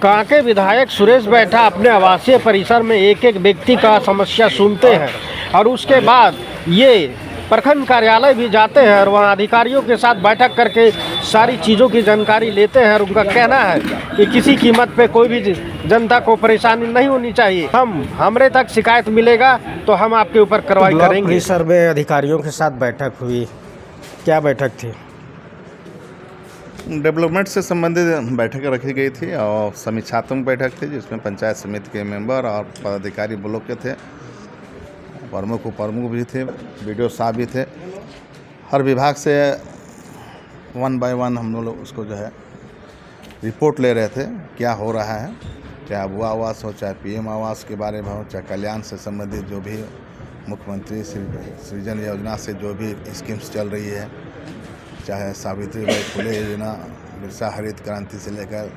कांके विधायक सुरेश बैठा अपने आवासीय परिसर में एक एक व्यक्ति का समस्या सुनते हैं और उसके बाद ये प्रखंड कार्यालय भी जाते हैं और वहाँ अधिकारियों के साथ बैठक करके सारी चीज़ों की जानकारी लेते हैं और उनका कहना है कि किसी कीमत पे कोई भी जनता को परेशानी नहीं होनी चाहिए। हमरे तक शिकायत मिलेगा तो हम आपके ऊपर कार्रवाई करेंगे। परिसर में अधिकारियों के साथ बैठक हुई, क्या बैठक थी? डेवलपमेंट से संबंधित बैठक रखी गई थी और समीक्षात्मक बैठक थी जिसमें पंचायत समिति के मेंबर और पदाधिकारी ब्लॉक के थे, प्रमुख भी थे, बीडीओ साहब भी थे। हर विभाग से 1 बाय 1 हम लोग उसको जो है रिपोर्ट ले रहे थे, क्या हो रहा है, चाहे अबुआ आवास हो, चाहे पीएम आवास के बारे में हो, चाहे कल्याण से संबंधित जो भी मुख्यमंत्री सृजन योजना से जो भी स्कीम्स चल रही है, चाहे सावित्रीबाई फुले योजना, बिरसा हरित क्रांति से लेकर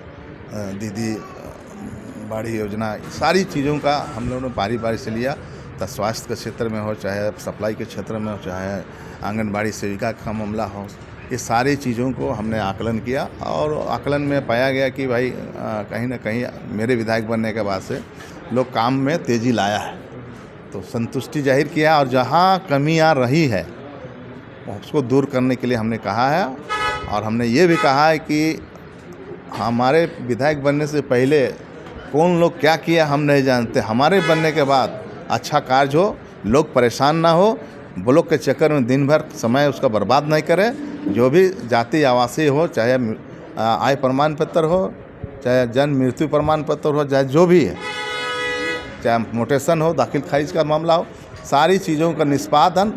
दीदी बाड़ी योजना, सारी चीज़ों का हम लोगों ने बारी से लिया। तो स्वास्थ्य के क्षेत्र में हो, चाहे सप्लाई के क्षेत्र में हो, चाहे आंगनबाड़ी सेविका का मामला हो, ये सारी चीज़ों को हमने आकलन किया और आकलन में पाया गया कि भाई कहीं ना कहीं मेरे विधायक बनने के बाद से लोग काम में तेज़ी लाया है, तो संतुष्टि जाहिर किया और जहाँ कमी आ रही है उसको दूर करने के लिए हमने कहा है। और हमने ये भी कहा है कि हमारे विधायक बनने से पहले कौन लोग क्या किया हम नहीं जानते, हमारे बनने के बाद अच्छा कार्य हो, लोग परेशान ना हो, ब्लॉक के चक्कर में दिन भर समय उसका बर्बाद नहीं करे। जो भी जाति आवासीय हो, चाहे आय प्रमाण पत्र हो, चाहे जन्म मृत्यु प्रमाण पत्र हो, चाहे जो भी है, चाहे मोटेशन हो, दाखिल खारिज का मामला हो, सारी चीज़ों का निष्पादन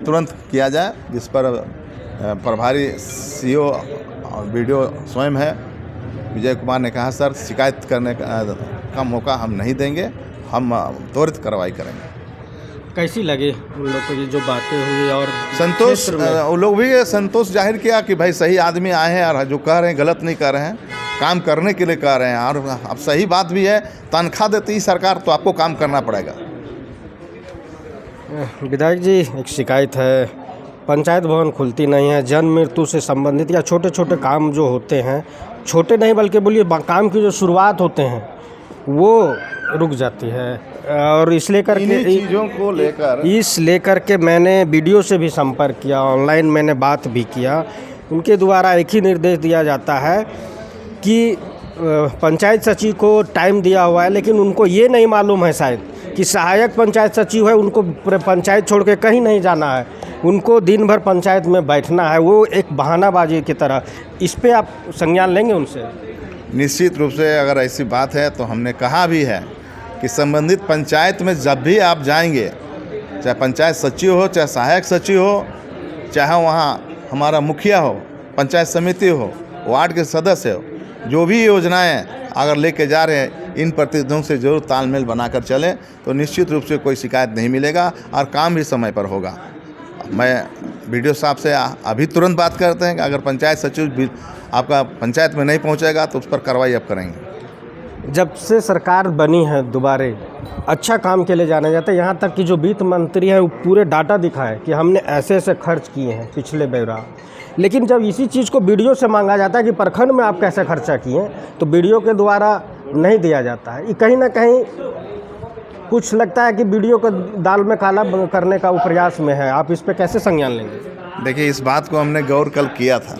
तुरंत किया जाए, जिस पर प्रभारी सीओ और बीडीओ स्वयं है विजय कुमार ने कहा सर शिकायत करने का मौका हम नहीं देंगे, हम त्वरित कार्रवाई करेंगे। कैसी लगी उन लोग को ये जो बातें हुई और संतोष, उन लोग भी संतोष जाहिर किया कि भाई सही आदमी आए हैं और जो कह रहे हैं गलत नहीं कर रहे हैं, काम करने के लिए कह रहे हैं। और अब सही बात भी है, तनख्वाह देती सरकार तो आपको काम करना पड़ेगा। विधायक जी, एक शिकायत है, पंचायत भवन खुलती नहीं है, जन्म मृत्यु से संबंधित या छोटे छोटे काम जो होते हैं, छोटे नहीं बल्कि बोलिए काम की जो शुरुआत होते हैं वो रुक जाती है। और इस लेकर के मैंने वीडियो से भी संपर्क किया, ऑनलाइन मैंने बात भी किया। उनके द्वारा एक ही निर्देश दिया जाता है कि पंचायत सचिव को टाइम दिया हुआ है, लेकिन उनको ये नहीं मालूम है शायद कि सहायक पंचायत सचिव है, उनको पंचायत छोड़ के कहीं नहीं जाना है, उनको दिन भर पंचायत में बैठना है। वो एक बहानाबाजी की तरह, इस पे आप संज्ञान लेंगे उनसे? निश्चित रूप से अगर ऐसी बात है तो हमने कहा भी है कि संबंधित पंचायत में जब भी आप जाएंगे, चाहे पंचायत सचिव हो, चाहे सहायक सचिव हो, चाहे वहाँ हमारा मुखिया हो, पंचायत समिति हो, वार्ड के सदस्य हो, जो भी योजनाएं अगर लेके जा रहे हैं, इन प्रतिनिधियों से जरूर तालमेल बनाकर चलें तो निश्चित रूप से कोई शिकायत नहीं मिलेगा और काम भी समय पर होगा। मैं बीडीओ साहब से अभी तुरंत बात करते हैं कि अगर पंचायत सचिव आपका पंचायत में नहीं पहुंचेगा तो उस पर कार्रवाई अब करेंगे। जब से सरकार बनी है दोबारे अच्छा काम के लिए जाना जाता है, यहाँ तक कि जो वित्त मंत्री है वो पूरे डाटा दिखाए कि हमने ऐसे ऐसे खर्च किए हैं पिछले बेरा, लेकिन जब इसी चीज़ को वीडियो से मांगा जाता है कि प्रखंड में आप कैसे खर्चा किए, तो वीडियो के द्वारा नहीं दिया जाता है। ये कहीं ना कहीं कुछ लगता है कि वीडियो को दाल में काला करने का वो प्रयास में है। आप इस पे कैसे संज्ञान लेंगे? देखिए, इस बात को हमने गौर कल किया था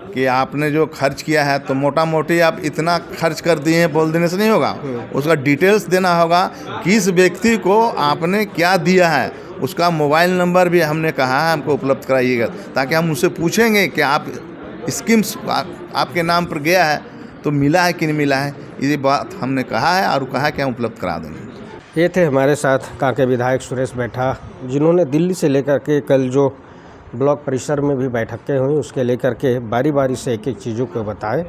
कि आपने जो खर्च किया है तो मोटा मोटी आप इतना खर्च कर दिए हैं बोल देने से नहीं होगा, उसका डिटेल्स देना होगा, किस व्यक्ति को आपने क्या दिया है, उसका मोबाइल नंबर भी हमने कहा है हमको उपलब्ध कराइएगा, ताकि हम उससे पूछेंगे कि आप स्कीम्स आपके नाम पर गया है तो मिला है कि नहीं मिला है। ये बात हमने कहा है और कहा कि हम उपलब्ध करा देंगे। ये थे हमारे साथ कांके विधायक सुरेश बैठा, जिन्होंने दिल्ली से लेकर के कल जो ब्लॉक परिसर में भी बैठकें हुई उसके लेकर के बारी बारी से एक एक चीज़ों को बताए।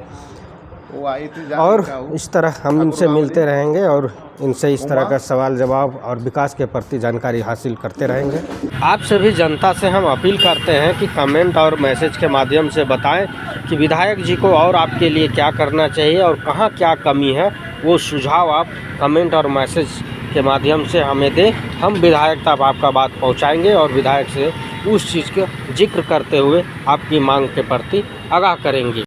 और इस तरह हम इनसे मिलते रहेंगे और इनसे इस तरह का सवाल जवाब और विकास के प्रति जानकारी हासिल करते रहेंगे। आप सभी जनता से हम अपील करते हैं कि कमेंट और मैसेज के माध्यम से बताएं कि विधायक जी को और आपके लिए क्या करना चाहिए और कहाँ क्या कमी है, वो सुझाव आप कमेंट और मैसेज के माध्यम से हमें दें। हम विधायक तक आपका बात पहुँचाएँगे और विधायक से उस चीज़ का जिक्र करते हुए आपकी मांग के प्रति आगाह करेंगे।